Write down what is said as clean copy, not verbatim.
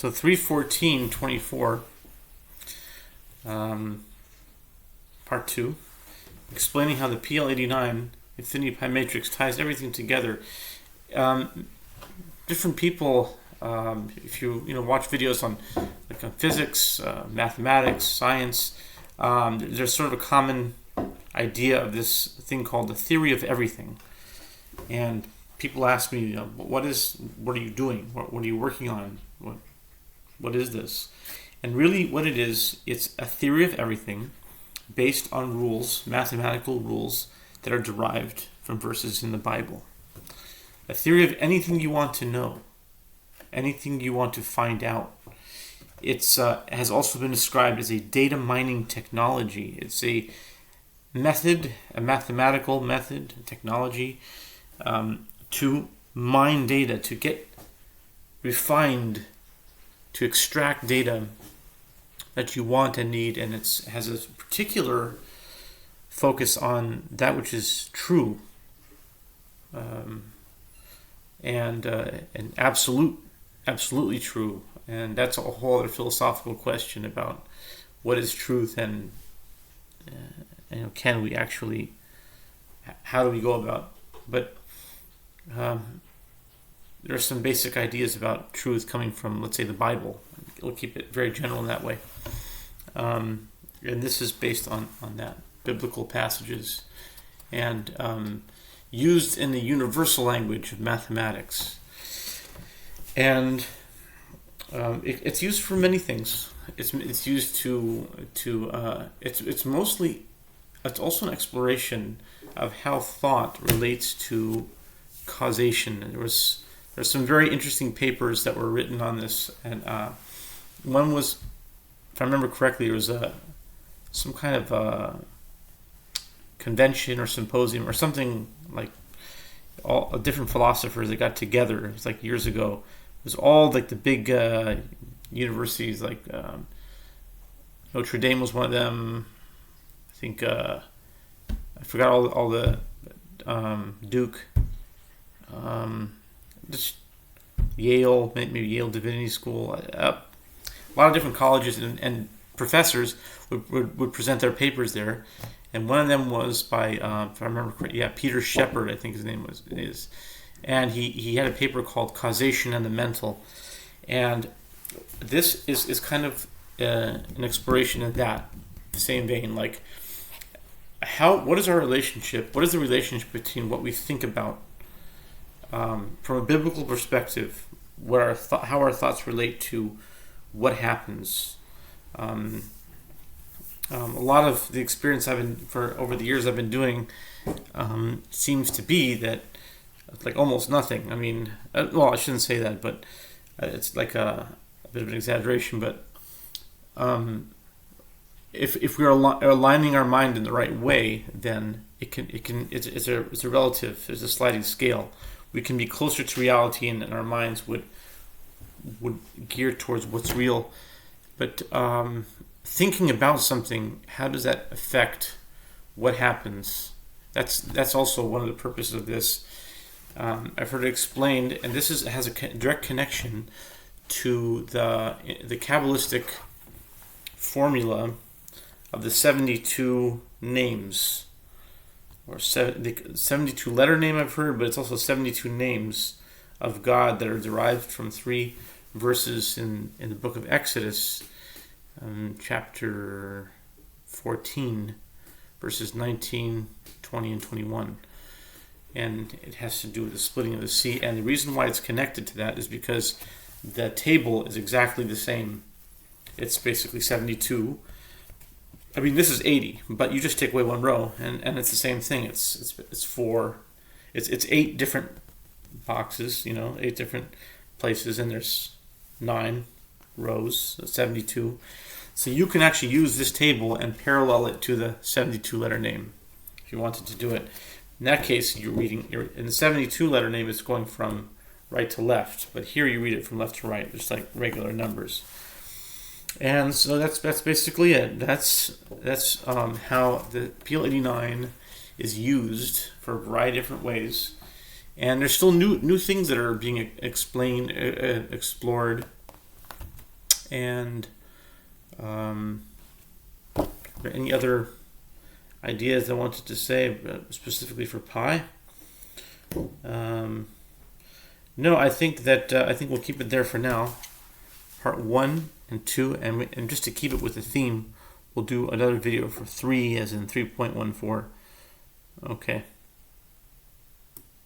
So 3:14:24, part 2, explaining how the PL-89 infinity pi matrix ties everything together. Different people, if you watch videos on physics, mathematics, science, there's sort of a common idea of this thing called the theory of everything. And people ask me, what are you doing? What are you working on? What is this? And really what it is, it's a theory of everything based on rules, mathematical rules that are derived from verses in the Bible. A theory of anything you want to know, anything you want to find out. It's has also been described as a data mining technology. It's a method, a mathematical method, technology, to mine data, to get refined, to extract data that you want and need, and it has a particular focus on that which is true, and absolutely true. And that's a whole other philosophical question about what is truth, and can we actually, how do we go about? But there are some basic ideas about truth coming from, let's say, the Bible. We'll keep it very general in that way. And this is based on that, biblical passages, and used in the universal language of mathematics. And it's used for many things. It's used it's mostly, it's also an exploration of how thought relates to causation. And there's some very interesting papers that were written on this, and one was, if I remember correctly, it was some kind of convention or symposium or something, like all different philosophers that got together. It was like years ago. It was all like the big universities, like Notre Dame was one of them. I think I forgot all the Duke, just Yale, maybe Yale Divinity School. A lot of different colleges and professors would present their papers there, and one of them was by, if I remember correctly, Peter Shepard, I think his name is, and he had a paper called Causation and the Mental, and this is kind of an exploration in that same vein, like what is our relationship? What is the relationship between what we think about from a biblical perspective? How our thoughts relate to what happens. A lot of the experience over the years I've been doing seems to be that like almost nothing. I mean, I shouldn't say that, but it's like a bit of an exaggeration. But if we're aligning our mind in the right way, then it's a relative. There's a sliding scale. We can be closer to reality, and our minds would gear towards what's real. But thinking about something, how does that affect what happens? That's also one of the purposes of this. I've heard it explained, and this has a direct connection to the Kabbalistic formula of the 72 names, or the 72 letter name I've heard, but it's also 72 names of God that are derived from 3 verses in the book of Exodus, chapter 14, verses 19, 20, and 21. And it has to do with the splitting of the sea. And the reason why it's connected to that is because the table is exactly the same. It's basically 72. I mean, this is 80, but you just take away one row, and it's the same thing. It's 8 different boxes, 8 different places, and there's 9 rows, so 72. So you can actually use this table and parallel it to the 72 letter name if you wanted to do it. In that case, in the 72 letter name, it's going from right to left, but here you read it from left to right, just like regular numbers. And so that's basically it. That's how the PL-89 is used for a variety of different ways. And there's still new things that are being explored And any other ideas I wanted to say specifically for pi? No, I think we'll keep it there for now. Part 1 and 2, and just to keep it with the theme, we'll do another video for 3, as in 3.14. Okay.